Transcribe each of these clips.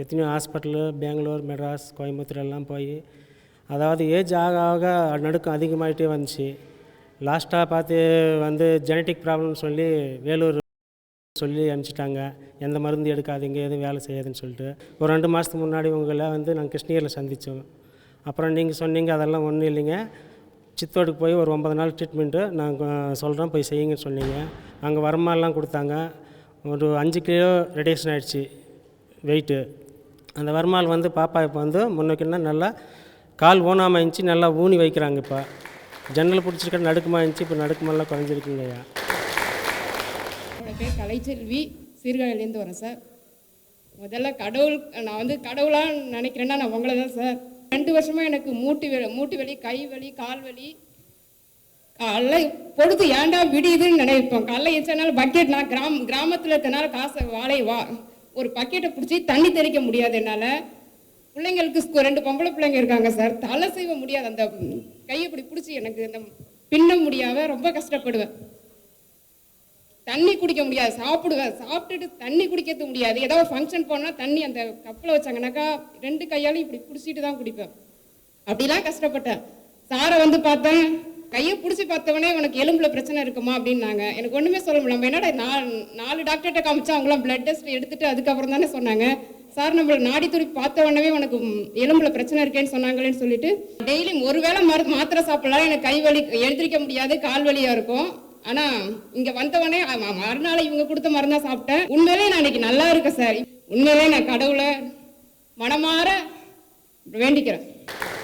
எத்தனையோ ஹாஸ்பிட்டலு பெங்களூர், மெட்ராஸ், கோயம்புத்தூர் எல்லாம் போய் அதாவது ஏஜ் ஆக ஆக நடுக்கம் அதிகமாகிட்டே வந்துச்சு. லாஸ்ட்டாக பார்த்து வந்து ஜெனட்டிக் ப்ராப்ளம்னு சொல்லி வேலூர் சொல்லி அனுப்பிச்சிட்டாங்க. எந்த மருந்து எடுக்காதீங்க, எதுவும் வேலை செய்யாதுன்னு சொல்லிட்டு. ஒரு 2 மாதத்துக்கு முன்னாடி உங்களை வந்து நாங்கள் கிருஷ்ணகிரியில் சந்தித்தோம். அப்புறம் நீங்கள் சொன்னீங்க அதெல்லாம் ஒன்றும் இல்லைங்க, சித்தோடுக்கு போய் ஒரு 9 நாள் ட்ரீட்மெண்ட்டு நாங்கள் சொல்கிறோம், போய் செய்யுங்கன்னு சொன்னீங்க. அங்கே வரமாலாம் கொடுத்தாங்க. ஒரு 5 கிலோ ரெடியூஷன் ஆகிடுச்சு வெயிட்டு. அந்த வருமால் வந்து பாப்பா இப்போ வந்து முன்னோக்கின்னா நல்லா கால் ஊனாமல் இருந்துச்சு, நல்லா ஊனி வைக்கிறாங்க. இப்போ ஜன்னல் பிடிச்சிருக்க நடுக்கமாக இருந்துச்சு, இப்போ நடுக்கமெல்லாம் குறைஞ்சிருக்குங்க ஐயா. என்னோட பேர் கலைச்செல்வி, சீர்காழிலேருந்து வரேன் சார். முதல்ல கடவுள், நான் வந்து கடவுளாக நினைக்கிறேன்னா நான் உங்களை தான் சார். 2 வருஷமாக எனக்கு மூட்டு வலி, கை வலி, கால் வலி. காலைல பொழுது ஏன்டா விடியுதுன்னு நினைப்போம். காலைல எச்சனால பக்கெட், நான் கிராமத்தில் இருக்கிறனால காசை ஒரு பக்கெட்டை பிடிச்சி தண்ணி தெளிக்க முடியாது என்னால். பிள்ளைங்களுக்கு 2 பொம்பளை பிள்ளைங்க இருக்காங்க சார். தலை செய்ய முடியாது, அந்த கையை இப்படி பிடிச்சி எனக்கு இந்த பின்ன முடியாம ரொம்ப கஷ்டப்படுவேன். தண்ணி குடிக்க முடியாது, சாப்பிடுவேன், சாப்பிட்டுட்டு தண்ணி குடிக்கிறது முடியாது. ஏதாவது ஃபங்க்ஷன் போனால் தண்ணி அந்த கப்பில் வச்சாங்கனாக்கா 2 கையாலையும் இப்படி பிடிச்சிட்டு தான் குடிப்பேன். அப்படிலாம் கஷ்டப்பட்டேன். சாரை வந்து பார்த்தேன், கையை பிடிச்சி பார்த்தவொடனே உனக்கு எலும்புல பிரச்சனை இருக்குமா அப்படின்னாங்க. எனக்கு ஒன்றுமே சொல்ல முடியல. நம்ம என்னடா 4 டாக்டர்கிட்ட காமிச்சா அவங்களாம் பிளட் டெஸ்ட் எடுத்துட்டு அதுக்கப்புறம் தானே சொன்னாங்க, சார் நம்மளை நாடி துடிப்பு பார்த்த உடனே உனக்கு எலும்புல பிரச்சனை இருக்கேன்னு சொன்னாங்களேன்னு சொல்லிட்டு டெய்லியும் ஒரு வேளை மாத்திரை சாப்பிடலாம். எனக்கு கை வலி எழுந்திரிக்க முடியாது, கால் வலியாக இருக்கும். ஆனால் இங்கே வந்தவொடனே மறுநாள் இவங்க கொடுத்த மருந்தான் சாப்பிட்டேன். உண்மையிலே நான் இன்னைக்கு நல்லா இருக்கேன் சார். உண்மையிலே நான் கடவுளை மனமாற வேண்டிக்கிறேன்.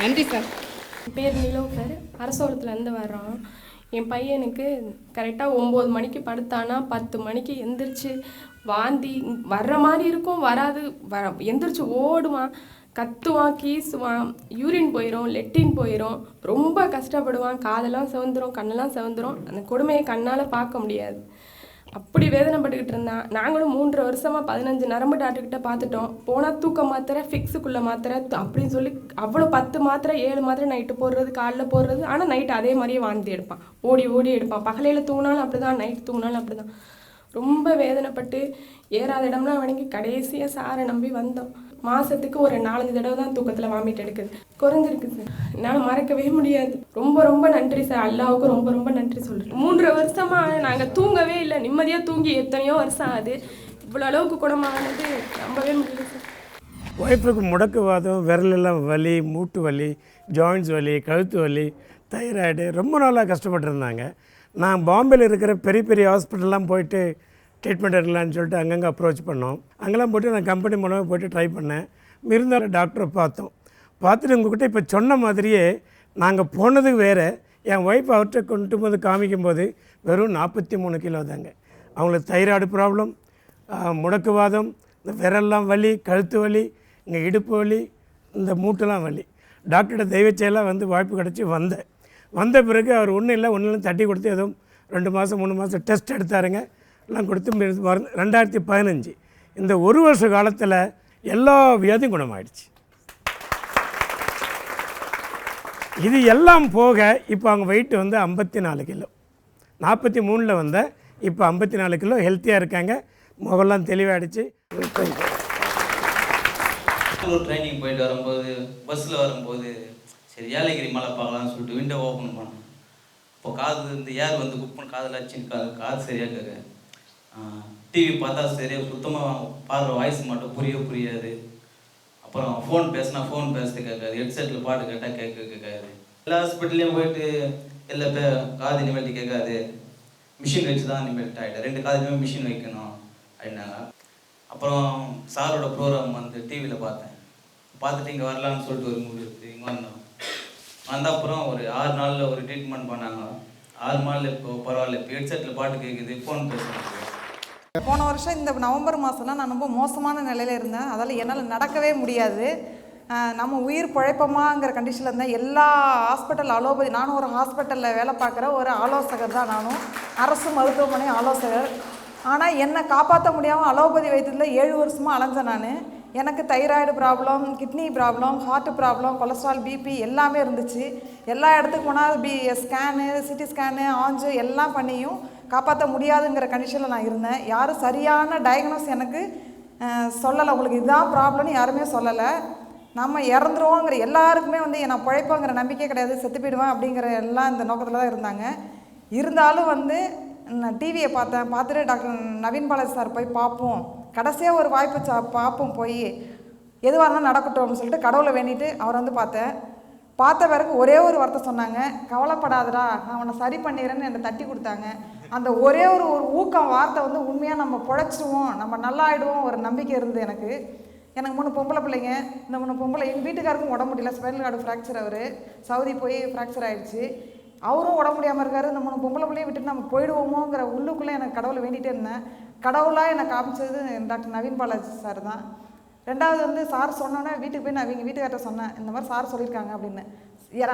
நன்றி சார். பேர் நிலோஃபர், அரசோரத்துலேருந்து வர்றோம். என் பையனுக்கு கரெக்டாக 9 மணிக்கு படுத்தானா 10 மணிக்கு எந்திரிச்சு வாந்தி வர்ற மாதிரி இருக்கும், வராது, எந்திரிச்சு ஓடுவான், கத்துவான், கீசுவான், யூரின் போயிடும், லெட்டின் போயிடும், ரொம்ப கஷ்டப்படுவான். காதெல்லாம் செவந்துடும், கண்ணெல்லாம் செவந்துடும். அந்த கொடுமையை கண்ணால் பார்க்க முடியாது. அப்படி வேதனைப்பட்டுக்கிட்டு இருந்தான். நாங்களும் 3 வருஷமாக 15 நரம்பு டாக்டர்கிட்ட பார்த்துட்டோம். போனால் தூக்க மாத்திரை, ஃபிக்ஸுக்குள்ளே மாத்திரை அப்படின்னு சொல்லி அவ்வளோ 10 மாத்திரை 7 மாத்திரை நைட்டு போடுறது, காலைல போடுறது. ஆனால் நைட்டு அதே மாதிரியே வாந்தி எடுப்பான், ஓடி ஓடி எடுப்பான். பகலையில் தூங்கினாலும் அப்படி தான், நைட்டு தூங்கினாலும் அப்படி தான். ரொம்ப வேதனைப்பட்டு ஏறாத இடம்லாம் வணங்கி கடைசியாக சாரை நம்பி வந்தோம். மாதத்துக்கு ஒரு 4-5 தடவை தான் தூக்கத்தில் வாமிட் எடுக்குது. குறைஞ்சிருக்கு சார். என்னால் மறக்கவே முடியாது. ரொம்ப ரொம்ப நன்றி சார். அல்லாவுக்கு ரொம்ப ரொம்ப நன்றி சொல்கிறேன். 3 வருஷமாக நாங்கள் தூங்கவே இல்லை. நிம்மதியாக தூங்கி எத்தனையோ வருஷம் ஆகுது. இவ்வளோ அளவுக்கு குணமானது நம்பவே முடியல சார். ஒய்ஃபுக்கு முடக்குவாதம், விரலெல்லாம் வலி, மூட்டு வலி, ஜாயின்ட்ஸ் வலி, கழுத்து வலி, தைராய்டு, ரொம்ப நாளாக கஷ்டப்பட்டுருந்தாங்க. நான் பாம்பேயில் இருக்கிற பெரிய பெரிய ஹாஸ்பிட்டல்லாம் போயிட்டு ட்ரீட்மெண்ட் எடுக்கலான்னு சொல்லிட்டு அங்கங்கே அப்ரோச் பண்ணோம். அங்கெல்லாம் போய்ட்டு நான் கம்பெனி மூலமாக போய்ட்டு ட்ரை பண்ணேன். இருந்தாலும் டாக்டரை பார்த்துட்டு உங்கள்கிட்ட இப்போ சொன்ன மாதிரியே நாங்கள் போனது வேறு. என் ஒய்ஃப் அவர்கிட்ட கொண்டு போது காமிக்கும்போது வெறும் 43 கிலோ தாங்க. அவங்களுக்கு தைராய்டு ப்ராப்ளம், முடக்குவாதம், இந்த விரல்லாம் வலி, கழுத்து வலி, இங்கே இடுப்பு வலி, இந்த மூட்டெல்லாம் வலி. டாக்டர்கிட்ட தெய்வச்செயலாக வந்து வாய்ப்பு கிடச்சி வந்த பிறகு அவர் ஒன்றும் இல்லை தட்டி கொடுத்து ஏதோ 2 மாதம் 3 மாதம் டெஸ்ட் எடுத்தாருங்க. எல்லாம் கொடுத்து 2015 இந்த 1 வருஷ காலத்தில் எல்லா வியாதியும் குணமாயிடுச்சு. இது எல்லாம் போக இப்போ அவங்க வெயிட் வந்து 54 கிலோ. 43 வந்த இப்போ 54 கிலோ ஹெல்த்தியாக இருக்காங்க. முகெல்லாம் தெளிவாகிடுச்சு. ட்ரைனிங் போயிட்டு வரும்போது பஸ்ஸில் வரும்போது சரி ஏலகிரி மலை பார்க்கலாம்னு சொல்லிட்டு விண்டோ ஓப்பன் பண்ணேன். இப்போ காது இந்த ஏர் வந்து குக் பண்ண காதில் அடிச்சுன்னு காது சரியாக கேட்க. டிவி பார்த்தா சரியாக சுத்தமாக பாடுற வாய்ஸ் மட்டும் புரியாது. அப்புறம் ஃபோன் பேசினா ஃபோன் பேசுறது கேட்காது, ஹெட்செட்டில் பாட்டு கேட்டால் கேட்காது. எல்லா ஹாஸ்பிட்டல்லையும் போயிட்டு எல்லா காது நிமிட்டி கேட்காது, மிஷின் வச்சு தான் நிமிட் ஆகிட்டேன். 2 காதுலையுமே மிஷின் வைக்கணும் அப்படின்னாங்க. அப்புறம் சாரோட ப்ரோக்ராம் வந்து டிவியில் பார்த்துட்டு இங்கே வரலான்னு சொல்லிட்டு ஒரு மூவி இருக்குது. இங்கே வந்த அப்புறம் ஒரு 6 நாளில் ஒரு ட்ரீட்மெண்ட் பண்ணாங்க. 6 நாளில் இப்போ பரவாயில்ல. இப்போ ஹெட்செட்டில் பாட்டு கேட்குது, ஃபோன் பேசுகிறாங்க. போன வருஷம் இந்த நவம்பர் மாதம்லாம் நான் ரொம்ப மோசமான நிலையில் இருந்தேன். அதால் என்னால் நடக்கவே முடியாது. நம்ம உயிர் பிழைப்போமாங்கிற கண்டிஷனில் இருந்தேன். எல்லா ஹாஸ்பிட்டல் அலோபதி, நானும் ஒரு ஹாஸ்பிட்டலில் வேலை பார்க்குற ஒரு ஆலோசகர் தான். நானும் அரசு மருத்துவமனை ஆலோசகர். ஆனால் என்னை காப்பாற்ற முடியாமல் அலோபதி வைத்தியத்தில் 7 வருஷமாக அலைஞ்சேன் நான். எனக்கு thyroid problem, kidney problem, heart problem, cholesterol, BP எல்லாமே இருந்துச்சு. எல்லா இடத்துக்கு போனால் ஸ்கேனு, சிடி ஸ்கேனு, ஆஞ்சு எல்லாம் பண்ணியும் காப்பாற்ற முடியாதுங்கிற கண்டிஷனில் நான் இருந்தேன். யாரும் சரியான டயக்னோஸ் எனக்கு சொல்லலை, உங்களுக்கு இதுதான் ப்ராப்ளம்னு யாருமே சொல்லலை. நம்ம இறந்துருவோங்கிற எல்லாருக்குமே வந்து நான் பிழைப்போங்கிற நம்பிக்கை கிடையாது, செத்து போயிடுவேன் அப்படிங்கிற எல்லாம் இந்த நோக்கத்தில் தான் இருந்தாங்க. இருந்தாலும் வந்து நான் டிவியை பார்த்துட்டு டாக்டர் நவீன் பாலாஜி சார் போய் பார்ப்போம், கடைசியாக ஒரு வாய்ப்பு பார்ப்போம், போய் எதுவாக இருந்தாலும் நடக்கட்டும்னு சொல்லிட்டு கடவுளை வேண்டிட்டு அவரை வந்து பார்த்த பிறகு ஒரே ஒரு வார்த்தை சொன்னாங்க, கவலைப்படாதடா நான் அவனை சரி பண்ணிடுறேன்னு என்னை தட்டி கொடுத்தாங்க. அந்த ஒரே ஒரு ஊக்கம் வார்த்தை வந்து உண்மையாக நம்ம பிழைச்சிடுவோம், நம்ம நல்லா ஆகிடுவோம் ஒரு நம்பிக்கை இருந்தது எனக்கு. 3 பொம்பளை பிள்ளைங்க. இந்த 3 பொம்பளை, எங்கள் வீட்டுக்காருக்கும் உடம்பு முடியல, ஸ்பைனல் கார்டு ஃப்ராக்சர், அவர் சவுதி போய் ஃப்ராக்சர் ஆகிடுச்சு, அவரும் உடம்பு முடியாமல் இருக்காரு. இந்த 3 பொம்பளை பிள்ளையை விட்டுட்டு நம்ம போயிடுவோமோங்கிற உள்ளுக்குள்ளே எனக்கு கடவுளை வேண்டிகிட்டே இருந்தேன். கடவுளாக என்னை காமிச்சது டாக்டர் நவீன் பாலாஜி சார் தான். 2வது வந்து சார் சொன்னோன்னே வீட்டுக்கு போய் நான் அவங்க வீட்டுக்கார்ட்ட சொன்னேன், இந்த மாதிரி சார் சொல்லியிருக்காங்க அப்படின்னு.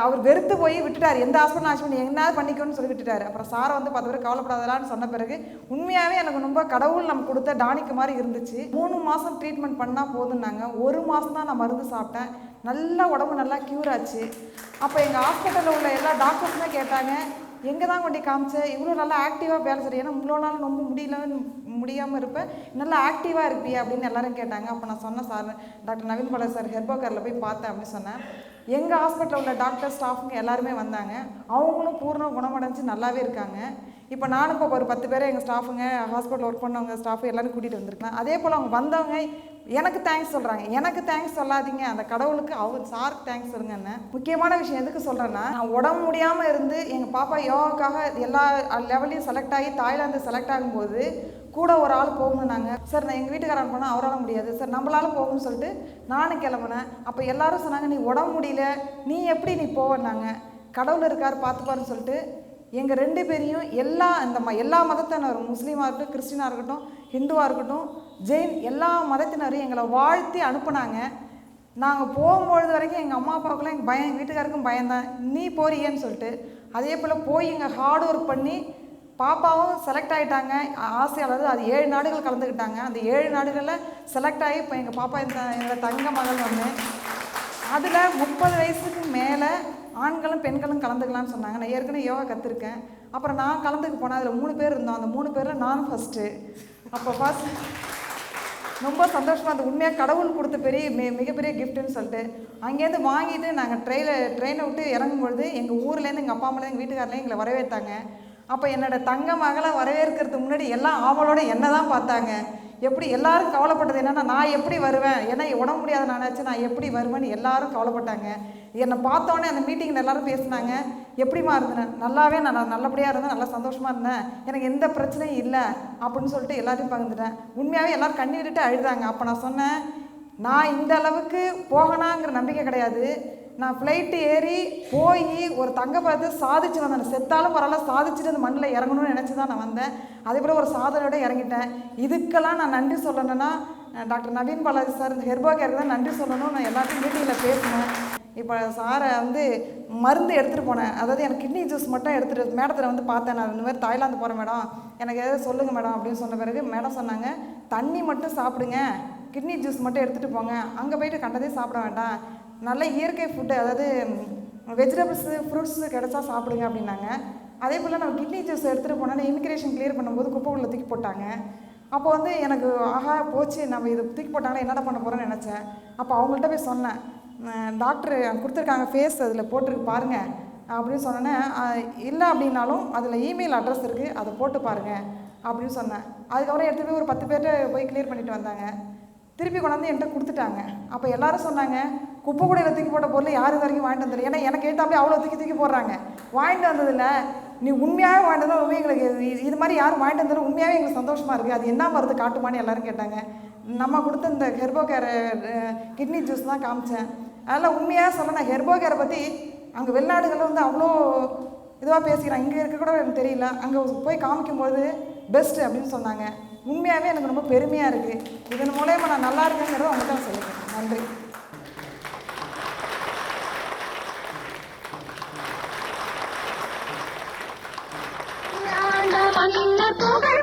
அவர் வெறுத்து போய் விட்டுட்டார், எந்த ஹாஸ்பிட்டல் ஆச்சு என்ன பண்ணிக்கணும்னு சொல்லி விட்டுட்டார். அப்புறம் சாரை வந்து 10 பேர் கவலைப்படாதலான்னு சொன்ன பிறகு உண்மையாகவே எனக்கு ரொம்ப கடவுள் நம்ம கொடுத்த டானிக்கு மாதிரி இருந்துச்சு. 3 மாதம் ட்ரீட்மெண்ட் பண்ணால் போதுன்னாங்க. 1 மாதம் தான் நான் மருந்து சாப்பிட்டேன், நல்லா உடம்பு நல்லா க்யூர் ஆச்சு. அப்போ எங்கள் ஹாஸ்பிட்டலில் உள்ள எல்லா டாக்டர்ஸுமே கேட்டாங்க, எங்கே தான் கொண்டு காமிச்சேன், இவ்வளோ நல்லா ஆக்டிவாக வேலை செய்ய, ஏன்னா இவ்வளோ நாள் ரொம்ப முடியாமல் இருப்பேன், நல்லா ஆக்டிவாக இருப்பியா அப்படின்னு எல்லாரும் கேட்டாங்க. அப்போ நான் சொன்னேன், sir doctor Naveen Balaji sir ஹெர்போகரில் போய் பார்த்தேன் அப்படின்னு சொன்னேன். எங்கள் ஹாஸ்பிட்டலில் உள்ள டாக்டர் ஸ்டாஃபுங்க எல்லாருமே வந்தாங்க, அவங்களும் பூர்ண குணமடைஞ்சு நல்லாவே இருக்காங்க. இப்போ நானும் இப்போ ஒரு 10 பேரை எங்கள் ஸ்டாஃபுங்க ஹாஸ்பிட்டலில் ஒர்க் பண்ணவங்க ஸ்டாஃபு எல்லாரும் கூட்டிகிட்டு வந்திருக்கலாம். அதே போல் அவங்க வந்தவங்க எனக்கு தேங்க்ஸ் சொல்கிறாங்க. எனக்கு தேங்க்ஸ் சொல்லாதீங்க, அந்த கடவுளுக்கு அவர் சாருக்கு தேங்க்ஸ் சொல்லுங்கன்னு. முக்கியமான விஷயம் எதுக்கு சொல்கிறேன்னா, நான் உடம்பு முடியாமல் இருந்து எங்கள் பாப்பா யோகாக்காக எல்லா லெவல்லையும் செலக்ட் ஆகி தாய்லாந்து செலக்ட் ஆகும்போது கூட ஒரு ஆள் போகணுன்னாங்க. சார் நான் எங்கள் வீட்டுக்காரன் போனால் அவரால் முடியாது சார், நம்மளால போகணும்னு சொல்லிட்டு நானும் கிளம்புனேன். அப்போ எல்லாரும் சொன்னாங்க, நீ உடம்பு முடியல நீ எப்படி நீ போவேன்னாங்க. கடவுள் இருக்கார் பார்த்துப்பாருன்னு சொல்லிட்டு எங்கள் 2 பேரையும் எல்லா மதத்தினரும், முஸ்லீமாக இருக்கட்டும், கிறிஸ்டினாக இருக்கட்டும், ஹிந்துவாக இருக்கட்டும், ஜெயின், எல்லா மதத்தினரும் எங்களை வாழ்த்தி அனுப்புனாங்க. நாங்கள் போகும்பொழுது வரைக்கும் எங்கள் அம்மா அப்பாவுக்குலாம் எங்கள் பயம், எங்கள் வீட்டுக்காருக்கும் பயந்தான், நீ போறியேன்னு சொல்லிட்டு. அதே போல் போய் இங்கே ஹார்ட் ஒர்க் பண்ணி பாப்பாவும் செலக்ட் ஆகிட்டாங்க. ஆசையாளர் அது 7 நாடுகள் கலந்துக்கிட்டாங்க. அந்த 7 நாடுகளில் செலக்ட் ஆகி இப்போ எங்கள் பாப்பா என்னோடய தங்க மகள் வந்து அதில் 30 வயசுக்கு மேலே ஆண்களும் பெண்களும் கலந்துக்கலான்னு சொன்னாங்க. நான் ஏற்கனவே யோகா கற்றுருக்கேன். அப்புறம் நான் கலந்துக்க போனேன், அதில் 3 பேர் இருந்தோம். அந்த 3 பேரில் நானும் ஃபஸ்ட்டு. அப்போ ரொம்ப சந்தோஷமாக இருந்தது. உண்மையாக கடவுள் கொடுத்த மிகப்பெரிய கிஃப்ட்டுன்னு சொல்லிட்டு அங்கேருந்து வாங்கிட்டு நாங்கள் ட்ரெயினை விட்டு இறங்கும்பொழுது எங்கள் ஊர்லேருந்து எங்கள் அப்பா அம்மாலேருந்து எங்கள் வீட்டுக்காரிலேயும் எங்களை வரவேற்றாங்க. அப்போ என்னோடய தங்க மகளை வரவேற்கிறதுக்கு முன்னாடி எல்லாம் ஆவலோட என்ன தான் பார்த்தாங்க. எப்படி எல்லாரும் கவலைப்பட்டது என்னென்னா, நான் எப்படி வருவேன், ஏன்னா உடம்பு முடியாத நினச்சி நான் எப்படி வருவேன்னு எல்லாரும் கவலைப்பட்டாங்க. என்னை பார்த்தோன்னே அந்த மீட்டிங்கில் எல்லோரும் பேசினாங்க, எப்படிமா இருந்தேன், நல்லாவே நான் நல்லபடியாக இருந்தேன், நல்லா சந்தோஷமாக இருந்தேன், எனக்கு எந்த பிரச்சனையும் இல்லை அப்படின்னு சொல்லிட்டு எல்லாத்தையும் பகிர்ந்துட்டேன். உண்மையாகவே எல்லோரும் கண்ணீரிட்டு அழுதாங்க. அப்போ நான் சொன்னேன், நான் இந்த அளவுக்கு போகணாங்கிற நம்பிக்கை கிடையாது, நான் ஃப்ளைட்டு ஏறி போய் ஒரு தங்க பார்த்து சாதிச்சு வந்தேன். செத்தாலும் பரவாயில்ல, சாதிச்சுட்டு அந்த மண்ணில் இறங்கணும்னு நினச்சி தான் நான் வந்தேன். அதே போல் ஒரு சாதனையோடு இறங்கிட்டேன். இதுக்கெல்லாம் நான் நன்றி சொல்லணும்னா டாக்டர் நவீன் பாலாஜி சார், இந்த ஹெர்போகேருக்கு தான் நன்றி சொல்லணும். நான் எல்லாத்தையும் மீட்டிங்கில் பேசினேன். இப்போ சாரை வந்து மருந்து எடுத்துகிட்டு போனேன், அதாவது எனக்கு கிட்னி ஜூஸ் மட்டும் எடுத்துகிட்டு மேடத்தில் வந்து பார்த்தேன். நான் இந்த மாதிரி தாய்லாந்து போகிறேன் மேடம், எனக்கு எதாவது சொல்லுங்கள் மேடம் அப்படின்னு சொன்ன பிறகு மேடம் சொன்னாங்க, தண்ணி மட்டும் சாப்பிடுங்க, கிட்னி ஜூஸ் மட்டும் எடுத்துகிட்டு போங்க, அங்கே போய்ட்டு கண்டதே சாப்பிட வேண்டாம், நல்ல இயற்கை ஃபுட்டு, அதாவது வெஜிடபிள்ஸு ஃப்ரூட்ஸு கிடச்சா சாப்பிடுங்க அப்படின்னாங்க. அதே போல் நம்ம கிட்னி ஜூஸ் எடுத்துகிட்டு போனால் இமிக்ரேஷன் கிளியர் பண்ணும்போது குப்பை உள்ள தூக்கி போட்டாங்க. அப்போ வந்து எனக்கு ஆஹா போச்சு, நம்ம இதை தூக்கி போட்டாங்களே என்னடா பண்ண போகிறோன்னு நினச்சேன். அப்போ அவங்கள்ட்ட போய் சொன்னேன், டாக்டர் கொடுத்துருக்காங்க ஃபேஸ் அதில் போட்டிருக்கு பாருங்கள் அப்படின்னு சொன்னோன்னே, இல்லை அப்படின்னாலும் அதில் இமெயில் அட்ரஸ் இருக்குது, அதை போட்டு பாருங்கள் அப்படின்னு சொன்னேன். அதுக்கப்புறம் எடுத்துகிட்டு போய் ஒரு 10 பேர்கிட்ட போய் கிளியர் பண்ணிட்டு வந்தாங்க. திருப்பி கொண்டாந்து என்கிட்ட கொடுத்துட்டாங்க. அப்போ எல்லாரும் சொன்னாங்க, குப்பை கூடையில் தூக்கி போட்ட பொருள் யார் இது வரைக்கும் வாங்கிட்டு வந்துடும், ஏன்னா எனக்கு ஏற்றாப்பே அவ்வளோ தூக்கி போடுறாங்க, வாங்கிட்டு வந்ததில்லை, நீ உண்மையாகவே வாங்கிட்டு வந்தால் உண்மையாக எங்களுக்கு இது மாதிரி யாரும் வாங்கிட்டு வந்தாலும் உண்மையாகவே எங்களுக்கு சந்தோஷமாக இருக்குது, அது என்ன மருந்து காட்டுமான்னு எல்லோரும் கேட்டாங்க. நம்ம கொடுத்த இந்த ஹெர்போகேர் கிட்னி ஜூஸ் தான் காமிச்சேன். அதனால் உண்மையாக சொல்ல, நான் ஹெர்போகேரை பற்றி அங்கே வெளிநாடுகளில் வந்து அவ்வளோ இதுவாக பேசிக்கிறேன், இங்கே இருக்க கூட எனக்கு தெரியல, அங்கே போய் காமிக்கும்போது பெஸ்ட்டு அப்படின்னு சொன்னாங்க. உண்மையாகவே எனக்கு ரொம்ப பெருமையாக இருக்குது. இதன் மூலயமா நான் நல்லா இருக்கேங்கிறத அவங்க தான் சொல்லிக்கிறேன். நன்றி. மன்னர் புகழ்